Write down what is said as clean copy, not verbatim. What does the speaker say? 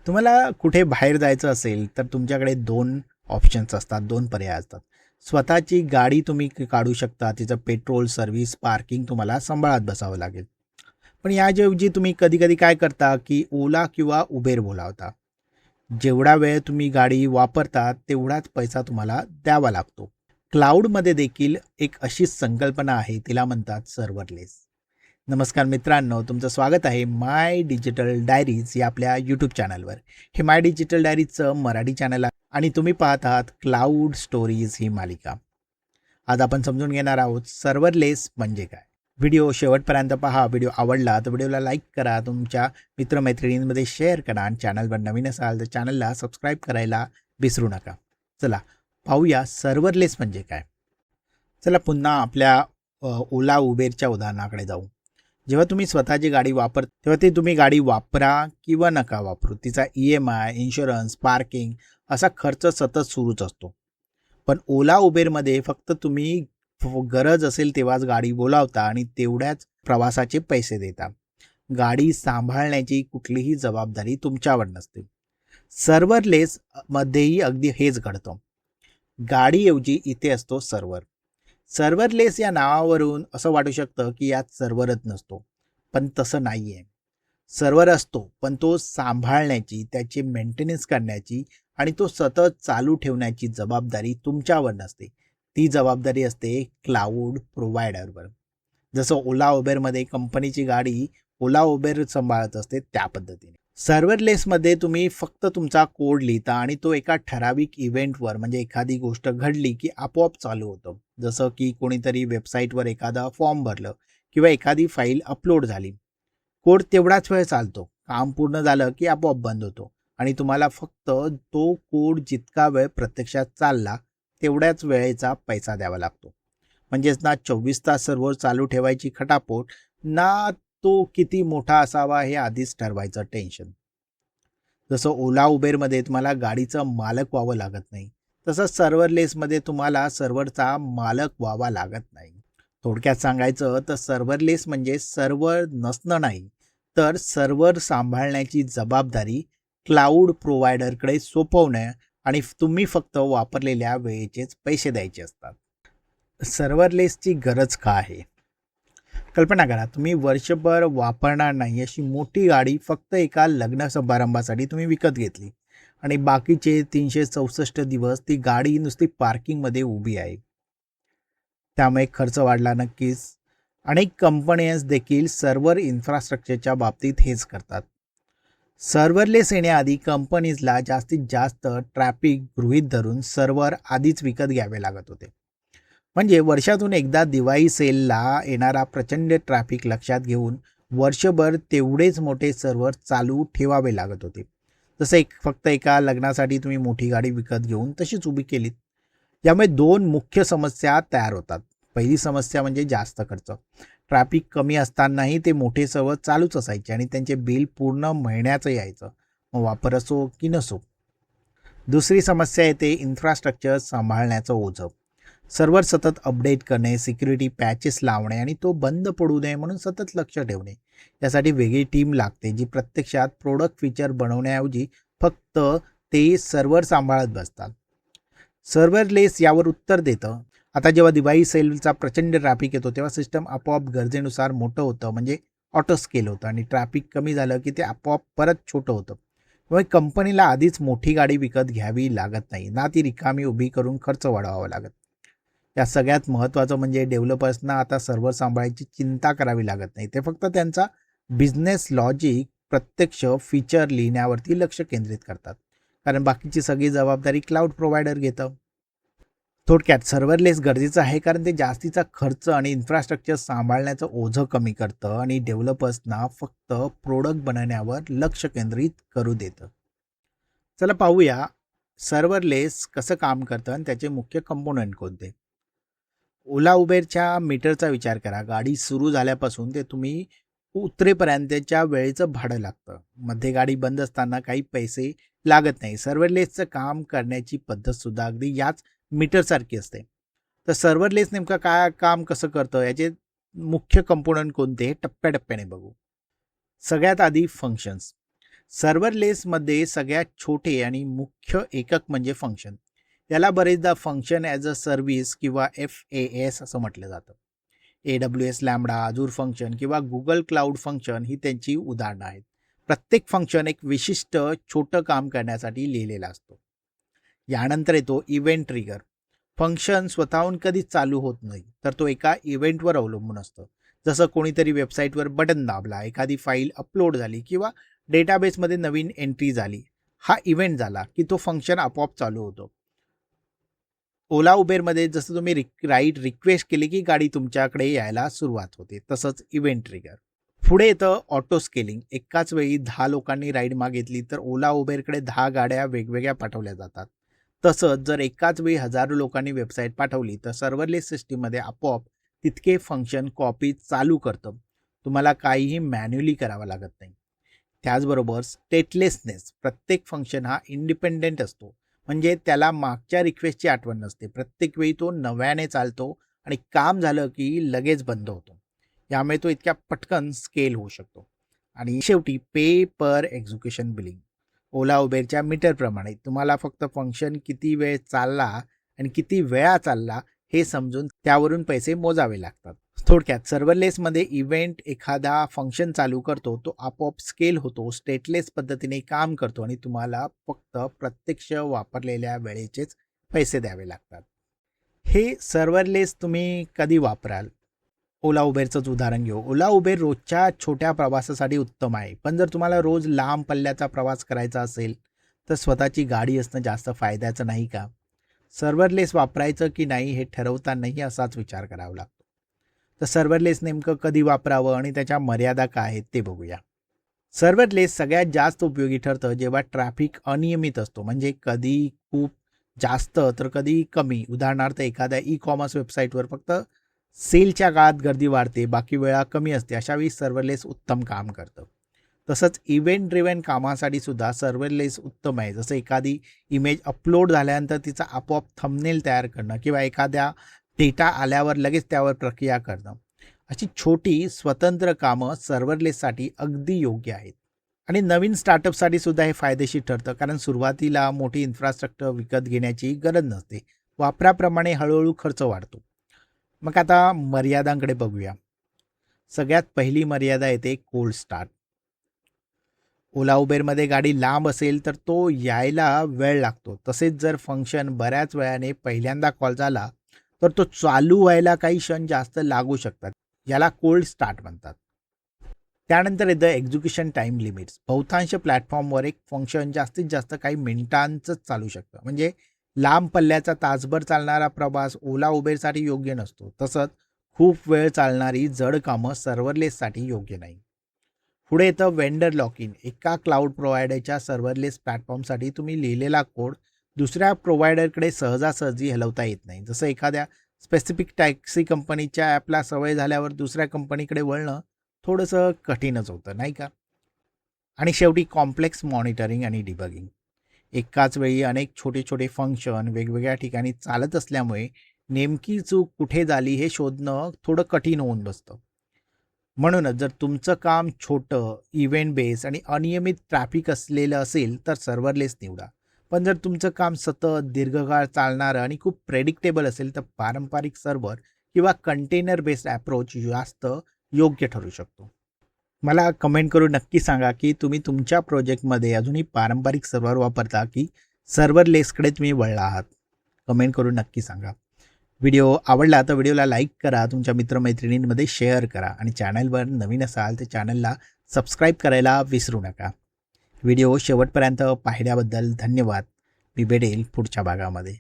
तुम्हाला कुठे बाहेर जायचं असेल तर तुमच्याकडे दोन ऑप्शन्स असतात, दोन पर्याय असतात. स्वतःची गाडी तुम्ही काढू शकता, तिचं पेट्रोल, सर्व्हिस, पार्किंग तुम्हाला सांभाळत बसावं लागेल. पण याऐवजी तुम्ही कधी-कधी काय करता, की ओला किंवा उबेर बोलावता. जेवढा वेळ तुम्ही गाडी वापरता, तेवढाच पैसा तुम्हाला द्यावा लागतो. क्लाउडमध्ये देखील एक अशीच संकल्पना आहे, तिला म्हणतात सर्व्हरलेस. नमस्कार मित्रांनो, तुमचं स्वागत आहे माय डिजिटल डायरीज या आपल्या यूट्यूब चॅनलवर. Hey my digital डायरीजचं Marathi channel आहे आणि तुम्ही पाहत आहात क्लाउड स्टोरीज ही मालिका. आज आपण समजून घेणार आहोत सर्व्हरलेस म्हणजे काय. व्हिडिओ शेवटपर्यंत पहा. व्हिडिओ आवडला तर व्हिडिओला लाईक करा, तुमच्या मित्रमैत्रिणींमध्ये शेअर करा आणि चॅनलवर नवीन असाल तर चॅनलला सबस्क्राईब करायला विसरू नका. चला पाहूया सर्व्हरलेस म्हणजे काय. चला पुन्हा आपल्या ओला उबेरच्या उदाहरणाकडे जाऊ. जेव्हा तुम्ही स्वतःची गाडी तेव्हा ती तुम्ही गाडी वापरा किंवा नका वापरू, तिचा EMI, इन्शुरन्स, पार्किंग असा खर्च सतत सुरूच असतो. पण ओला उबेरमध्ये फक्त तुम्ही गरज असेल तेव्हाच गाडी बोलावता आणि तेवढ्याच प्रवासाचे पैसे देता. गाडी सांभाळण्याची कुठलीही जबाबदारी तुमच्यावर नसते. सर्व्हरलेस मध्येही अगदी हेच घडतं. गाडीऐवजी इथे असतो सर्व्हर. सर्व्हरलेस या नावावरून असं वाटू शकतं की यात सर्व्हरच नसतो, पण तसं नाही आहे. सर्व्हर असतो, पण तो सांभाळण्याची, त्याची मेंटेनन्स करण्याची आणि तो सतत चालू ठेवण्याची जबाबदारी तुमच्यावर नसते. ती जबाबदारी असते क्लाउड प्रोव्हायडरवर. जसं ओला उबेरमध्ये कंपनीची गाडी ओला उबेर सांभाळत असते, त्या पद्धतीने सर्व्हरलेसमध्ये तुम्ही फक्त तुमचा कोड लिहिता आणि तो एका ठराविक इव्हेंटवर, म्हणजे एखादी गोष्ट घडली की आपोआप चालू होतं. जसं की कोणीतरी वेबसाईटवर एखादा फॉर्म भरलं किंवा एखादी फाईल अपलोड झाली, कोड तेवढाच वेळ चालतो. काम पूर्ण झालं की आपोआप बंद होतो आणि तुम्हाला फक्त तो कोड जितका वेळ प्रत्यक्षात चालला तेवढ्याच वेळेचा पैसा द्यावा लागतो. म्हणजेच ना 24 तास सर्व्हर चालू ठेवायची खटापट, ना तो किती मोठा असावा हे आधीच ठरवायचं टेन्शन. जसं ओला उबेरमध्ये तुम्हाला गाडीचं मालक व्हावं लागत नाही, तसं सर्व्हरलेसमध्ये तुम्हाला सर्व्हरचा मालक व्हावा लागत नाही. थोडक्यात सांगायचं तर सर्व्हरलेस म्हणजे सर्व्हर नसणं नाही, तर सर्व्हर सांभाळण्याची जबाबदारी क्लाउड प्रोव्हायडरकडे सोपवणं आणि तुम्ही फक्त वापरलेल्या वेळेचेच पैसे द्यायचे असतात. सर्व्हरलेसची गरज का आहे? कल्पना करा, तुम्ही वर्षभर वापरणार नाही अशी मोठी गाडी फक्त एका लग्न समारंभासाठी तुम्ही विकत घेतली आणि बाकीचे 364 दिवस ती गाडी नुसती पार्किंगमध्ये उभी आहे. त्यामुळे खर्च वाढला नक्कीच. अनेक कंपन्याज देखील सर्व्हर इन्फ्रास्ट्रक्चरच्या बाबतीत हेच करतात. सर्व्हरलेस येण्याआधी कंपनीजला जास्तीत जास्त ट्रॅफिक गृहीत धरून सर्व्हर आधीच विकत घ्यावे लागत होते. म्हणजे वर्षातून एकदा दिवाळी सेलला येणारा प्रचंड ट्रॅफिक लक्षात घेऊन वर्षभर तेवढेच मोठे सर्व्हर चालू ठेवावे लागत होते. जसं फक्त एका लग्नासाठी तुम्ही मोठी गाडी विकत घेऊन तशीच उभी केलीत. यामुळे दोन मुख्य समस्या तयार होतात. पहिली समस्या म्हणजे जास्त खर्च. ट्रॅफिक कमी असतानाही ते मोठे सर्व्हर चालूच असायचे आणि त्यांचे बिल पूर्ण महिन्याचं यायचं, मग वापर असो की नसो. दुसरी समस्या येते इन्फ्रास्ट्रक्चर सांभाळण्याचं ओझं. सर्व्हर सतत अपडेट करणे, सिक्युरिटी पॅचेस लावणे आणि तो बंद पडू नये म्हणून सतत लक्ष ठेवणे, यासाठी वेगळी टीम लागते जी प्रत्यक्षात प्रोडक्ट फीचर बनवण्याऐवजी फक्त ते सर्व्हर सांभाळत बसतात. सर्व्हरलेस यावर उत्तर देतं. आता जेव्हा दिवाळी सेलचा प्रचंड ट्रॅफिक येतो तेव्हा सिस्टम आपोआप गरजेनुसार मोठं होतं, म्हणजे ऑटो स्केल होतं आणि ट्रॅफिक कमी झालं की ते आपोआप परत छोटं होतं. त्यामुळे कंपनीला आधीच मोठी गाडी विकत घ्यावी लागत नाही, ना ती रिकामी उभी करून खर्च वाढवावा लागत. या सगळ्यात महत्त्वाचं म्हणजे डेव्हलपर्सना आता सर्व्हर सांभाळायची चिंता करावी लागत नाही. ते फक्त त्यांचा बिझनेस लॉजिक, प्रत्यक्ष फीचर लिहिण्यावरती लक्ष केंद्रित करतात, कारण बाकीची सगळी जबाबदारी क्लाउड प्रोव्हायडर घेतं. थोडक्यात सर्व्हरलेस गरजेचं आहे कारण ते जास्तीचा खर्च आणि इन्फ्रास्ट्रक्चर सांभाळण्याचं ओझं कमी करतं आणि डेव्हलपर्सना फक्त प्रोडक्ट बनवण्यावर लक्ष केंद्रित करू देतं. चला पाहूया सर्व्हरलेस कसं काम करतं आणि त्याचे मुख्य कंपोनंट कोणते. ओला उबेरच्या मीटरचा विचार करा. गाडी सुरू झाल्यापासून ते तुम्ही उतरेपर्यंतच्या वेळेचं भाडं लागतं. मध्ये गाडी बंद असताना काही पैसे लागत नाही. सर्व्हरलेसचं काम करण्याची पद्धतसुद्धा अगदी याच मीटरसारखी असते. तर सर्व्हरलेस नेमकं काय काम कसं करतं, याचे मुख्य कंपोनंट कोणते हे टप्प्याटप्प्याने बघू. सगळ्यात आधी फंक्शन्स. सर्व्हरलेसमध्ये सगळ्यात छोटे आणि मुख्य एकक म्हणजे फंक्शन. याला बरेचदा फंक्शन ॲज अ सर्व्हिस किंवा FAS असं म्हटलं जातं. AWS लॅम्बडा, अजूर फंक्शन किंवा गुगल क्लाउड फंक्शन ही त्यांची उदाहरणं आहेत. प्रत्येक फंक्शन एक विशिष्ट छोटं काम करण्यासाठी लिहिलेला असतो. यानंतर येतो इव्हेंट ट्रिगर. फंक्शन स्वतःहून कधीच चालू होत नाही, तर तो एका इव्हेंटवर अवलंबून असतं. जसं कोणीतरी वेबसाईटवर बटन दाबला, एखादी फाईल अपलोड झाली किंवा डेटाबेसमध्ये नवीन एंट्री झाली. हा इव्हेंट झाला की तो फंक्शन आपोआप चालू होतो. ओला उबेरमध्ये जसं तुम्ही रिक्वेस्ट केली की गाडी तुमच्याकडे यायला सुरुवात होते, तसंच इव्हेंट ट्रिगर. पुढे येतं ऑटो स्केलिंग. एकाच वेळी 10 लोकांनी राईड मागितली तर ओला उबेरकडे 10 गाड्या वेगवेगळ्या पाठवल्या जातात. तसंच जर एकाच वेळी हजारो लोकांनी वेबसाईट पाठवली तर सर्व्हरलेस सिस्टीममध्ये आपोआप तितके फंक्शन कॉपी चालू करतं. तुम्हाला काहीही मॅन्युअली करावं लागत नाही. त्याचबरोबर स्टेटलेसनेस. प्रत्येक फंक्शन हा इंडिपेंडेंट असतो, म्हणजे त्याला मागच्या रिक्वेस्टची आठवण नसते. प्रत्येक वेळी तो नव्याने चालतो आणि काम झालं की लगेच बंद होतो. यामुळे तो इतक्या पटकन स्केल होऊ शकतो. आणि शेवटी पे पर एक्झिक्युशन बिलिंग. ओला उबेरच्या मीटरप्रमाणे तुम्हाला फक्त फंक्शन किती वेळ चालला आणि किती वेळा चालला हे समजून त्यावरून पैसे मोजावे लागतात. थोडक्यात सर्व्हरलेसमध्ये इव्हेंट एखादा फंक्शन चालू करतो, तो आपोआप स्केल होतो, स्टेटलेस पद्धतीने काम करतो आणि तुम्हाला फक्त प्रत्यक्ष वापरलेल्या वेळेचेच पैसे द्यावे लागतात. हे सर्व्हरलेस तुम्ही कधी वापराल? ओला उबेरचंच उदाहरण घेऊ. ओला उबेर रोजच्या छोट्या प्रवासासाठी उत्तम आहे, पण जर तुम्हाला रोज लांब पल्ल्याचा प्रवास करायचा असेल तर स्वतःची गाडी असणं जास्त फायद्याचं नाही का? सर्व्हरलेस वापरायचं की नाही हे ठरवतानाही असाच विचार करावा लागतो. तर सर्व्हरलेस नेमकं कधी वापरावं आणि त्याच्या मर्यादा काय आहेत ते बघूया. सर्व्हरलेस सगळ्यात जास्त उपयोगी ठरतं जेव्हा ट्रॅफिक अनियमित असतो, म्हणजे कधी खूप जास्त तर कधी कमी. उदाहरणार्थ एखाद्या ई-कॉमर्स वेबसाईटवर फक्त सेलच्या काळात गर्दी वाढते, बाकी वेळा कमी असते. अशा वेळी सर्व्हरलेस उत्तम काम करतं. तसंच इव्हेंट ड्रिव्हन कामासाठी सुद्धा सर्व्हरलेस उत्तम आहे. जसं एखादी इमेज अपलोड झाल्यानंतर तिचा आपोआप थंबनेल तयार करणं किंवा एखाद्या डेटा आल्यावर लगेच त्यावर प्रक्रिया करणं. अशी छोटी स्वतंत्र कामं सर्व्हरलेससाठी अगदी योग्य आहेत. आणि नवीन स्टार्टअपसाठी सुद्धा हे फायदेशीर ठरतं, कारण सुरुवातीला मोठी इन्फ्रास्ट्रक्चर विकत घेण्याची गरज नसते. वापराप्रमाणे हळूहळू खर्च वाढतो. मग आता मर्यादांकडे बघूया. सगळ्यात पहिली मर्यादा येते कोल्ड स्टार्ट. ओला उबेरमध्ये गाडी लांब असेल तर तो यायला वेळ लागतो. तसेच जर फंक्शन बऱ्याच वेळाने पहिल्यांदा कॉल झाला तर तो चालू व्हायला काही क्षण जास्त लागू शकतात. याला कोल्ड स्टार्ट म्हणतात. त्यानंतर येतं एक्झिक्युशन टाईम लिमिट्स. बहुतांश प्लॅटफॉर्मवर एक फंक्शन जास्तीत जास्त काही मिनिटांचंच चालू शकतं, म्हणजे लांब पल्ल्याचा तासभर चालणारा प्रवास ओला उबेरसाठी योग्य नसतो. तसंच खूप वेळ चालणारी जड कामं सर्व्हरलेससाठी योग्य नाही. पुढे येतं वेंडर लॉक इन. एका क्लाउड प्रोव्हायडरच्या सर्व्हरलेस प्लॅटफॉर्मसाठी तुम्ही लिहिलेला कोड दुसऱ्या प्रोव्हायडरकडे सहजासहजी हलवता येत नाही. जसं एखाद्या स्पेसिफिक टॅक्सी कंपनीच्या ॲपला सवय झाल्यावर दुसऱ्या कंपनीकडे वळणं थोडंसं कठीणच होतं, नाही का? आणि शेवटी कॉम्प्लेक्स मॉनिटरिंग आणि डिबगिंग. एकाच वेळी अनेक छोटे छोटे फंक्शन वेगवेगळ्या ठिकाणी चालत असल्यामुळे नेमकी चूक कुठे झाली हे शोधणं थोडं कठीण होऊन बसतं. म्हणूनच जर तुमचं काम छोटं, इव्हेंट बेस आणि अनियमित ट्रॅफिक असलेलं असेल तर सर्व्हरलेस निवडा. पण जर तुमचं काम सतत दीर्घकाळ चालणारं आणि खूप प्रेडिक्टेबल असेल तर पारंपरिक सर्व्हर किंवा कंटेनर बेस्ड अप्रोच जास्त योग्य ठरू शकतो. मला कमेंट करून नक्की सांगा की तुम्ही तुमच्या प्रोजेक्टमध्ये अजूनही पारंपरिक सर्व्हर वापरता की सर्व्हरलेसकडे तुम्ही वळला आहात. कमेंट करून नक्की सांगा. व्हिडिओ आवडला तर व्हिडिओला लाईक करा, तुमच्या मित्रमैत्रिणींमध्ये शेअर करा आणि चॅनलवर नवीन असाल तर चॅनलला सबस्क्राईब करायला विसरू नका. व्हिडिओ शेवटपर्यंत पाहिल्याबद्दल धन्यवाद. मी भेटेल पुढच्या भागामध्ये.